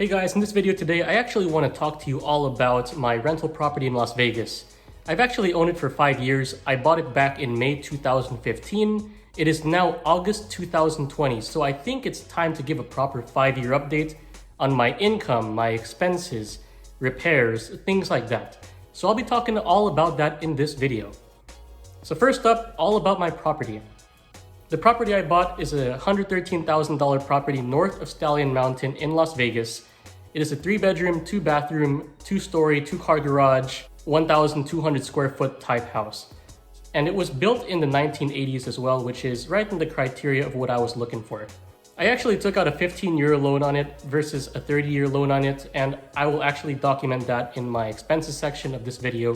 Hey guys, in this video today, I actually want to talk to you all about my rental property in Las Vegas. I've actually owned it for 5 years. I bought it back in May 2015. It is now August 2020, so I think it's time to give a proper 5-year update on my income, my expenses, repairs, things like that. So I'll be talking all about that in this video. So first up, all about my property. The property I bought is a $113,000 property north of Stallion Mountain in Las Vegas. It is a 3-bedroom, 2-bathroom, 2-story, 2-car garage, 1,200 square foot type house. And it was built in the 1980s as well, which is right in the criteria of what I was looking for. I actually took out a 15-year loan on it versus a 30-year loan on it, and I will actually document that in my expenses section of this video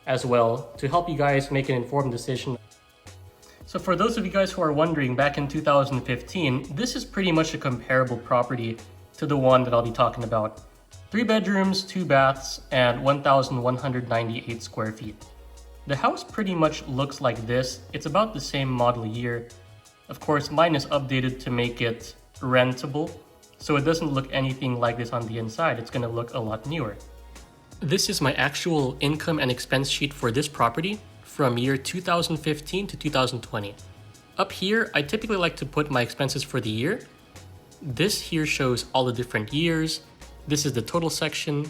as well to help you guys make an informed decision. So for those of you guys who are wondering, back in 2015, this is pretty much a comparable property to the one that I'll be talking about. 3 bedrooms, 2 baths, and 1,198 square feet. The house pretty much looks like this. It's about the same model year. Of course, mine is updated to make it rentable, so it doesn't look anything like this on the inside. It's gonna look a lot newer. This is my actual income and expense sheet for this property from year 2015 to 2020. Up here, I typically like to put my expenses for the year. This here shows all the different years. This is the total section.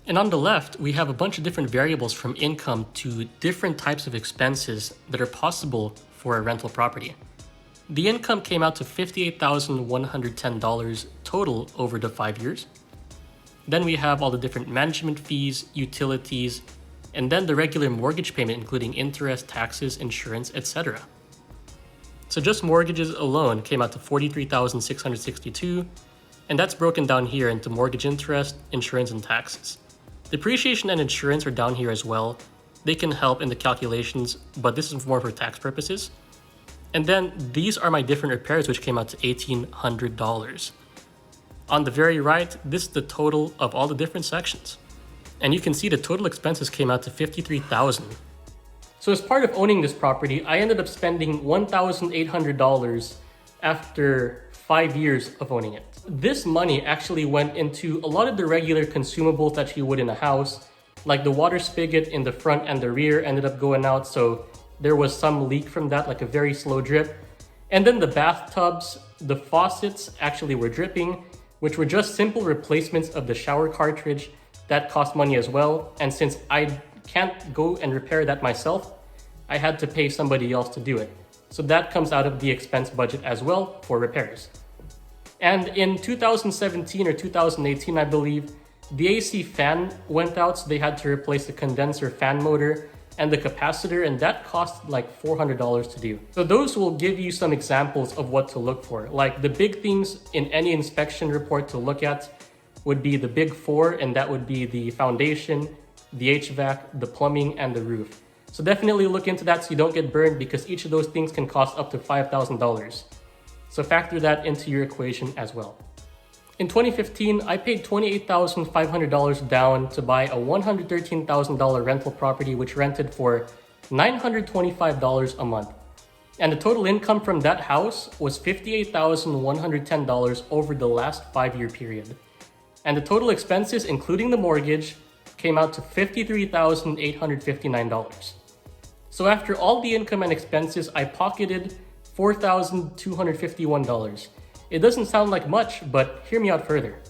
And on the left, we have a bunch of different variables from income to different types of expenses that are possible for a rental property. The income came out to $58,110 total over the 5 years. Then we have all the different management fees, utilities, and then the regular mortgage payment, including interest, taxes, insurance, etc. So just mortgages alone came out to $43,662, and that's broken down here into mortgage interest, insurance, and taxes. Depreciation and insurance are down here as well. They can help in the calculations, but this is more for tax purposes. And then these are my different repairs, which came out to $1,800. On the very right, this is the total of all the different sections. And you can see the total expenses came out to $53,000. So as part of owning this property, I ended up spending $1,800 after 5 years of owning it. This money actually went into a lot of the regular consumables that you would in a house, like the water spigot in the front and the rear ended up going out, so there was some leak from that, like a very slow drip. And then the bathtubs, the faucets actually were dripping, which were just simple replacements of the shower cartridge. That cost money as well, and since I can't go and repair that myself, I had to pay somebody else to do it. So that comes out of the expense budget as well for repairs. And in 2017 or 2018, I believe, the AC fan went out, so they had to replace the condenser fan motor and the capacitor, and that cost like $400 to do. So those will give you some examples of what to look for. Like the big things in any inspection report to look at would be the big 4, and that would be the foundation, the HVAC, the plumbing, and the roof. So definitely look into that so you don't get burned, because each of those things can cost up to $5,000. So factor that into your equation as well. In 2015, I paid $28,500 down to buy a $113,000 rental property, which rented for $925 a month. And the total income from that house was $58,110 over the last 5-year period. And the total expenses, including the mortgage, came out to $53,859. So after all the income and expenses, I pocketed $4,251. It doesn't sound like much, but hear me out further.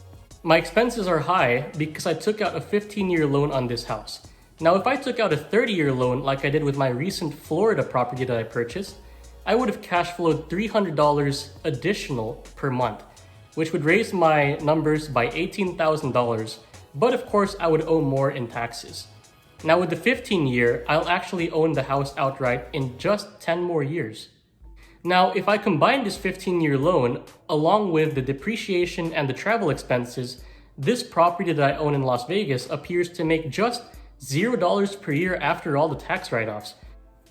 My expenses are high because I took out a 15-year loan on this house. Now, if I took out a 30-year loan like I did with my recent Florida property that I purchased, I would have cash flowed $300 additional per month, which would raise my numbers by $18,000, but of course I would owe more in taxes. Now with the 15-year, I'll actually own the house outright in just 10 more years. Now, if I combine this 15-year loan along with the depreciation and the travel expenses, this property that I own in Las Vegas appears to make just $0 per year after all the tax write-offs.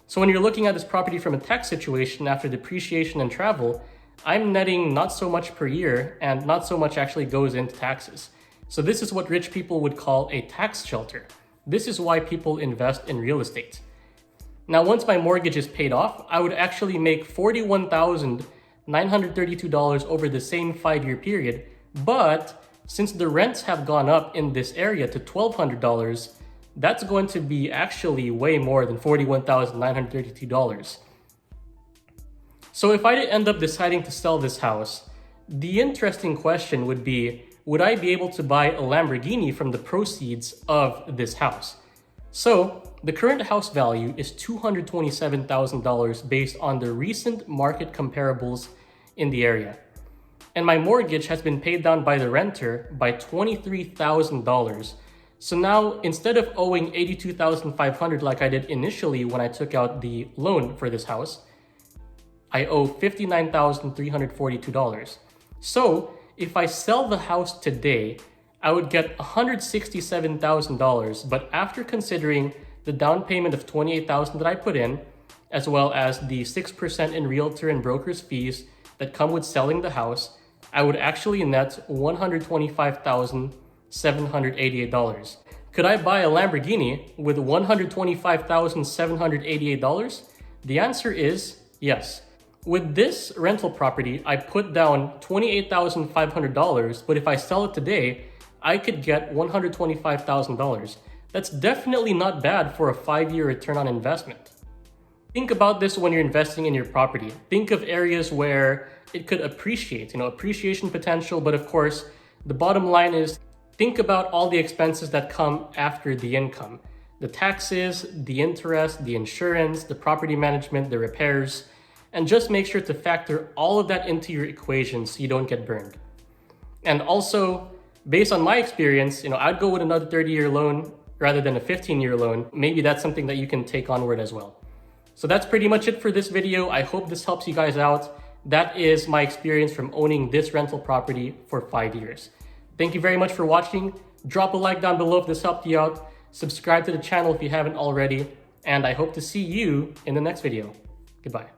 So when you're looking at this property from a tax situation after depreciation and travel, I'm netting not so much per year, and not so much actually goes into taxes. So this is what rich people would call a tax shelter. This is why people invest in real estate. Now, once my mortgage is paid off, I would actually make $41,932 over the same 5-year period, but since the rents have gone up in this area to $1,200, that's going to be actually way more than $41,932. So if I end up deciding to sell this house, the interesting question would be, would I be able to buy a Lamborghini from the proceeds of this house? So the current house value is $227,000 based on the recent market comparables in the area. And my mortgage has been paid down by the renter by $23,000. So now, instead of owing $82,500 like I did initially when I took out the loan for this house, I owe $59,342. So if I sell the house today, I would get $167,000, but after considering the down payment of $28,000 that I put in, as well as the 6% in realtor and broker's fees that come with selling the house, I would actually net $125,788. Could I buy a Lamborghini with $125,788? The answer is yes. With this rental property, I put down $28,500, but if I sell it today, I could get $125,000. That's definitely not bad for a 5-year return on investment. Think about this when you're investing in your property. Think of areas where it could appreciate, appreciation potential, but of course, the bottom line is think about all the expenses that come after the income. The taxes, the interest, the insurance, the property management, the repairs, and just make sure to factor all of that into your equation so you don't get burned. And also, based on my experience, I'd go with another 30-year loan rather than a 15-year loan. Maybe that's something that you can take onward as well. So that's pretty much it for this video. I hope this helps you guys out. That is my experience from owning this rental property for 5 years. Thank you very much for watching. Drop a like down below if this helped you out. Subscribe to the channel if you haven't already. And I hope to see you in the next video. Goodbye.